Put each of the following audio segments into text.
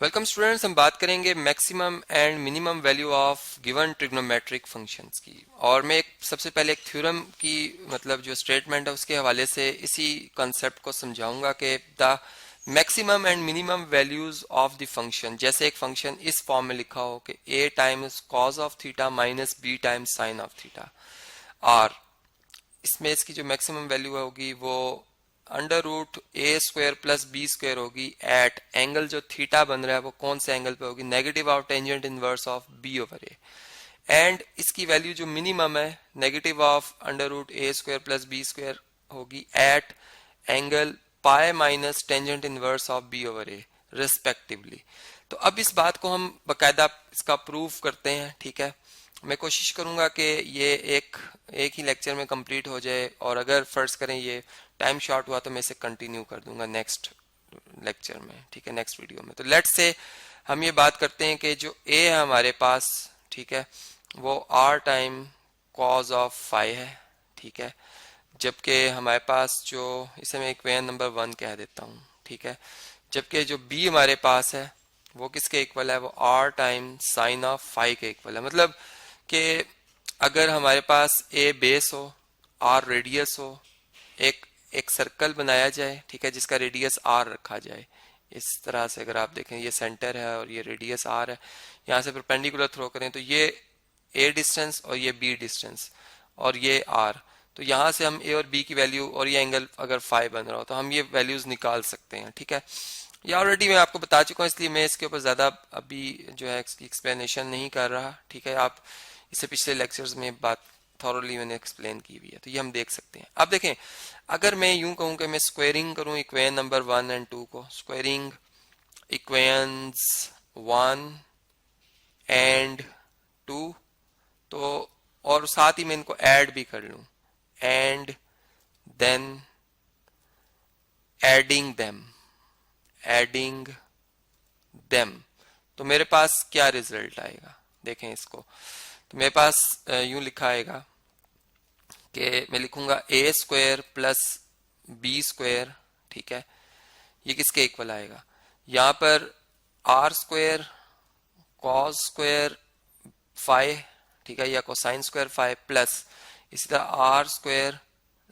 Welcome students, हम बात करेंगे maximum and minimum value of given trigonometric functions की। और मैं सबसे पहले एक थ्योरम की मतलब जो स्टेटमेंट है उसके हवाले से इसी कॉन्सेप्ट को समझाऊंगा कि the maximum and minimum values of the function, जैसे एक फंक्शन इस फॉर्म में लिखा हो कि a times cos of theta minus b times sine of theta, और इसमें इसकी जो मैक्सिमम वैल्यू होगी वो अंडर रूट ए स्क्वायर प्लस बी स्क्वायर होगी एट एंगल जो थीटा बन रहा है वो कौन से एंगल पे होगी, negative of tangent inverse of B over a. And इसकी वैल्यू जो मिनिमम है negative of under root A square plus B square होगी at angle pi minus tangent inverse of B over a respectively. तो अब इस बात को हम बकायदा इसका प्रूफ करते हैं। ठीक है, मैं कोशिश करूंगा कि ये एक ही लेक्चर में कंप्लीट हो जाए, और अगर फर्ज करें ये टाइम शॉर्ट हुआ तो मैं इसे कंटिन्यू कर दूंगा नेक्स्ट लेक्चर में। ठीक है, नेक्स्ट वीडियो में। तो लेट्स से हम ये बात करते हैं कि जो ए है हमारे पास, ठीक है, वो r time cos of phi है। ठीक है, जबकि हमारे पास जो इसे मैं इक्वेशन नंबर 1 कह देता हूँ। ठीक है, जबकि जो बी हमारे पास है वो किसके इक्वल है, वो r time sine of phi के इक्वल है। मतलब कि अगर हमारे पास ए बेस हो, आर रेडियस हो, एक एक सर्कल बनाया जाए, ठीक है, जिसका रेडियस आर रखा जाए। इस तरह से अगर आप देखें ये सेंटर है और ये रेडियस आर है, यहाँ से परपेंडिकुलर थ्रो करें तो ये ए डिस्टेंस और ये बी डिस्टेंस और ये आर, तो यहाँ से हम ए और बी की वैल्यू और ये एंगल अगर फाई बन रहा हो तो हम ये वैल्यूज निकाल सकते हैं। ठीक है, ये ऑलरेडी मैं आपको बता चुका हूँ, इसलिए मैं इसके ऊपर ज़्यादा अभी जो है इसकी एक्सप्लेनेशन नहीं कर रहा। ठीक है, आप इसे पिछले लेक्चर्स में बात थॉरली मैंने एक्सप्लेन की हुई है, तो ये हम देख सकते हैं। अब देखें, अगर मैं यूं कहूं कि मैं स्क्वायरिंग करूं इक्वेशन नंबर 1 एंड 2 को, स्क्वायरिंग इक्वेशंस 1 एंड 2, तो और साथ ही मैं इनको ऐड भी कर लूं, एंड देन एडिंग देम, तो मेरे पास क्या रिजल्ट आएगा देखें इसको। तो मेरे पास यूं लिखा आएगा कि मैं लिखूंगा A square plus B square. ठीक है, ये किसके इक्वल आएगा, यहाँ पर R square cos square phi, ठीक है, या कोसाइन स्क्वायर फाई प्लस इसी तरह R square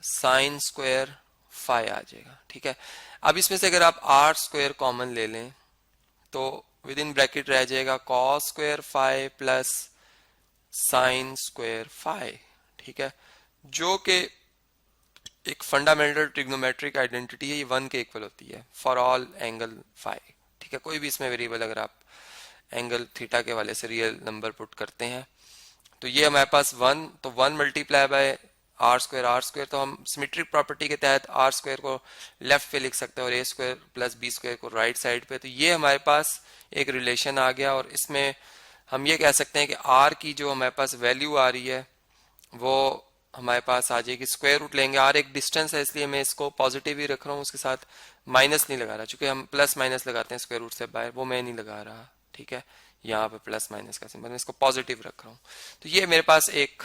sine square phi आ जाएगा। ठीक है, अब इसमें से अगर आप आर स्क्वायर कॉमन ले लें तो विद इन ब्रैकेट रह जाएगा cos square phi plus sine square phi. ठीक है, जो कि एक फंडामेंटल ट्रिग्नोमेट्रिक आइडेंटिटी है, ये 1 के इक्वल होती है फॉर ऑल एंगल फाई। ठीक है, कोई भी इसमें वेरिएबल अगर आप एंगल थीटा के वाले से रियल नंबर पुट करते हैं तो ये हमारे पास 1, तो 1 मल्टीप्लाई बाय आर स्क्वायर, तो हम सिमेट्रिक प्रॉपर्टी के तहत आर स्क्वायर को लेफ्ट पे लिख सकते हैं और ए स्क्वायर प्लस बी स्क्वायर को राइट साइड पे। तो ये हमारे पास एक रिलेशन आ गया, और इसमें हम ये कह सकते हैं कि आर की जो हमारे पास वैल्यू आ रही है वो हमारे पास आ जाएगी, स्क्वायर रूट लेंगे, आर एक डिस्टेंस है इसलिए मैं इसको पॉजिटिव ही रख रहा हूँ, उसके साथ माइनस नहीं लगा रहा, चूंकि हम प्लस माइनस लगाते हैं स्क्वायर रूट से बाहर, वो मैं नहीं लगा रहा। ठीक है, यहाँ पे प्लस माइनस का सिंबल, मैं इसको पॉजिटिव रख रहा हूँ, तो ये मेरे पास एक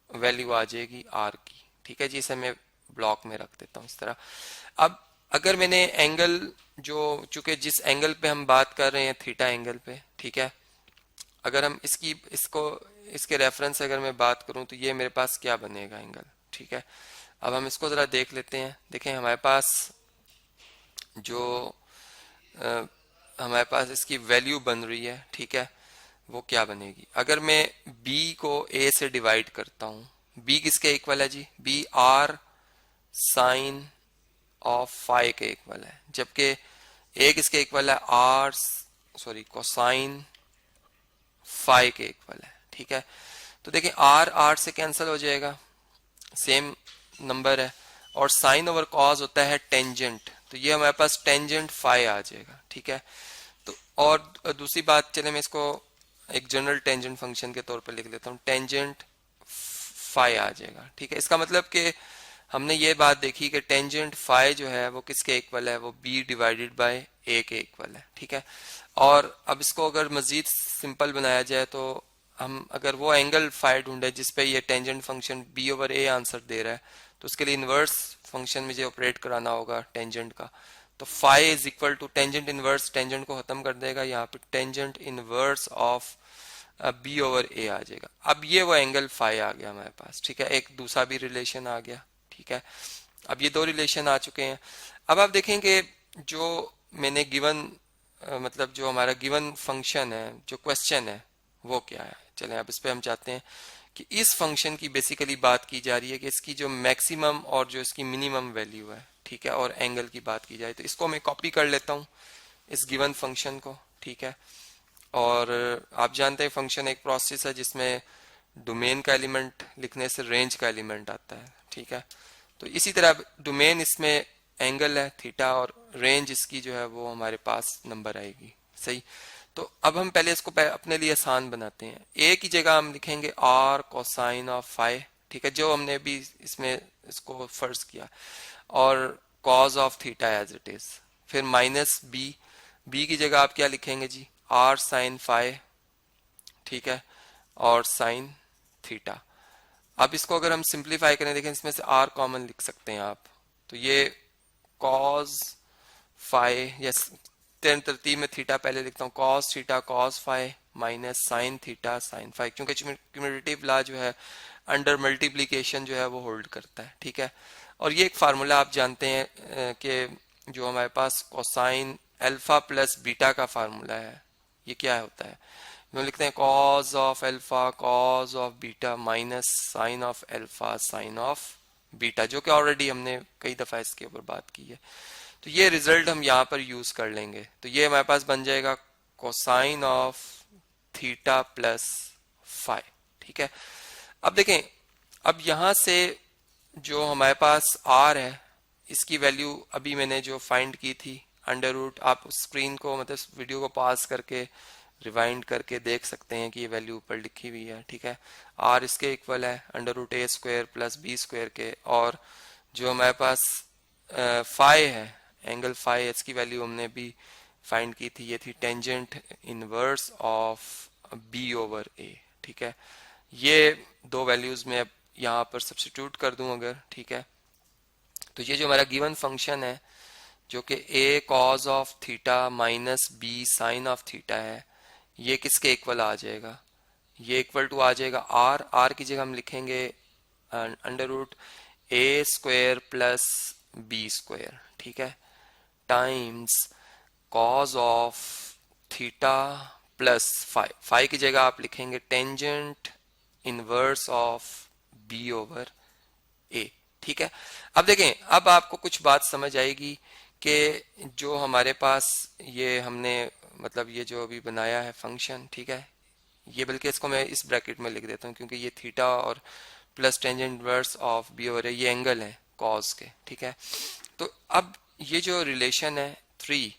वैल्यू आ जाएगी आर की। ठीक है जी, इसे मैं ब्लॉक में रख देता हूँ इस तरह। अब अगर मैंने एंगल जो, चूंकि जिस एंगल पे हम बात कर रहे हैं थीटा एंगल पे, ठीक है, अगर हम इसके रेफरेंस से अगर मैं बात करूं तो ये मेरे पास क्या बनेगा एंगल। ठीक है, अब हम इसको जरा देख लेते हैं। देखें हमारे पास जो हमारे पास इसकी वैल्यू बन रही है, ठीक है, वो क्या बनेगी। अगर मैं b को a से डिवाइड करता हूँ, b किसके इक्वल है जी, b r sine of phi के इक्वल है, जबकि a किसके इक्वल है, कोसाइन फाई के इक्वल है। ठीक है, तो देखिए आर आर से कैंसिल हो जाएगा, सेम नंबर है, और साइन ओवर कॉस होता है टेंजेंट, तो ये हमारे पास टेंजेंट फाई आ जाएगा। ठीक है, तो और दूसरी बात, चले मैं इसको एक जनरल टेंजेंट फंक्शन के तौर पर लिख लेता हूँ, टेंजेंट फाई आ जाएगा। ठीक है, इसका मतलब कि हमने ये बात देखी कि टेंजेंट फाई जो है वो किसके इक्वल है, वो b डिवाइडेड बाय a के इक्वल है। ठीक है, और अब इसको अगर मजीद सिंपल बनाया जाए तो हम अगर वो एंगल फाई ढूंढे जिसपे ये tangent function b over a answer दे रहा है, तो उसके लिए इनवर्स फंक्शन मुझे ऑपरेट कराना होगा टेंजेंट का, तो phi is equal to tangent inverse, tangent को खत्म कर देगा, यहाँ पे tangent inverse of B over A आ जाएगा। अब ये वो एंगल फाई आ गया हमारे पास, ठीक है, एक दूसरा भी रिलेशन आ गया, ठीक है। अब ये दो रिलेशन आ चुके हैं। अब आप देखेंगे जो मैंने गिवन मतलब जो हमारा गिवन फंक्शन है, जो क्वेश्चन है वो क्या है। चलें अब इस पे हम चाहते हैं कि इस फंक्शन की बेसिकली बात की जा रही है कि इसकी जो मैक्सिमम और जो इसकी मिनिमम वैल्यू है, ठीक है, और एंगल की बात की जाए। तो इसको मैं कॉपी कर लेता हूँ इस गिवन फंक्शन को, ठीक है। और आप जानते हैं फंक्शन एक प्रोसेस है जिसमें डोमेन का एलिमेंट लिखने से रेंज का एलिमेंट आता है, ठीक है। तो इसी तरह डोमेन इसमें एंगल है थीटा और रेंज इसकी जो है वो हमारे पास नंबर आएगी, सही। तो अब हम पहले इसको अपने लिए आसान बनाते हैं। ए की जगह हम लिखेंगे आर कोसाइन ऑफ फाई, ठीक है, जो हमने भी इसमें इसको फर्ज किया, और cos of theta as it is. फिर माइनस बी, बी की जगह आप क्या लिखेंगे जी, आर साइन फाई, ठीक है, और साइन थीटा। अब इसको अगर हम सिंप्लीफाई करें, देखें इसमें से आर कॉमन लिख सकते हैं आप, तो ये कॉज फाई, यस तरतीब में थीटा पहले लिखता हूँ, cos theta cos phi minus sine theta sine phi, क्योंकि क्यूमुलेटिव लॉ जो है अंडर मल्टीप्लीकेशन जो है वो होल्ड करता है, ठीक है। और ये एक फार्मूला आप जानते हैं कि जो हमारे पास कोसाइन अल्फा प्लस बीटा का फार्मूला है, ये क्या होता है, हम लिखते हैं cos of alpha cos of beta minus sine of alpha sine of beta, जो कि ऑलरेडी हमने कई दफा इसके ऊपर बात की है। तो ये रिजल्ट हम यहाँ पर यूज कर लेंगे, तो ये हमारे पास बन जाएगा cosine of theta plus phi, ठीक है। अब देखें, अब यहां से जो हमारे पास आर है, इसकी वैल्यू अभी मैंने जो फाइंड की थी अंडर रूट, आप स्क्रीन को मतलब वीडियो को पॉज करके रिवाइंड करके देख सकते हैं कि ये वैल्यू ऊपर लिखी हुई है, ठीक है। आर इसके इक्वल है अंडर रूट ए स्क्वायर प्लस बी स्क्वायर के, और जो हमारे पास फाई है, एंगल फाई, इसकी वैल्यू हमने भी फाइंड की थी, ये थी tangent inverse of B over A, ठीक है। ये दो वैल्यूज में अब यहाँ पर सब्स्टिट्यूट कर दूं अगर, ठीक है, तो ये जो हमारा गिवन फंक्शन है जो कि a cos of theta minus b sine of theta है, ये किसके इक्वल आ जाएगा, ये इक्वल टू आ जाएगा r, r की जगह हम लिखेंगे अंडर रूट ए स्क्वायर प्लस बी स्क्वायर, ठीक है, times cos of theta plus phi, phi की जगह आप लिखेंगे tangent inverse of B over A, ठीक है। अब देखें, अब आपको कुछ बात समझ आएगी कि जो हमारे पास ये हमने मतलब ये जो अभी बनाया है फंक्शन, ठीक है, ये बल्कि इसको मैं इस ब्रैकेट में लिख देता हूँ क्योंकि ये थीटा और plus tangent inverse of B over A ये एंगल है कॉस के, ठीक है। तो अब ये जो रिलेशन है 3,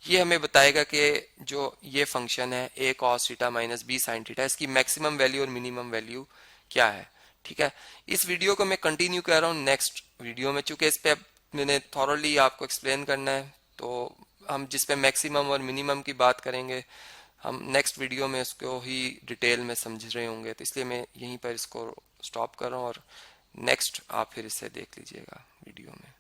ये हमें बताएगा कि जो ये फंक्शन है a cos theta minus b sine theta, इसकी मैक्सिमम वैल्यू और मिनिमम वैल्यू क्या है, ठीक है। इस वीडियो को मैं कंटिन्यू कर रहा हूँ नेक्स्ट वीडियो में, चूंकि इस पे मैंने थॉरली आपको एक्सप्लेन करना है, तो हम जिस पे मैक्सिमम और मिनिमम की बात करेंगे हम नेक्स्ट वीडियो में इसको ही डिटेल में समझ रहे होंगे, तो इसलिए मैं यहीं पर इसको स्टॉप कर रहा हूँ और नेक्स्ट आप फिर इसे देख लीजिएगा वीडियो में।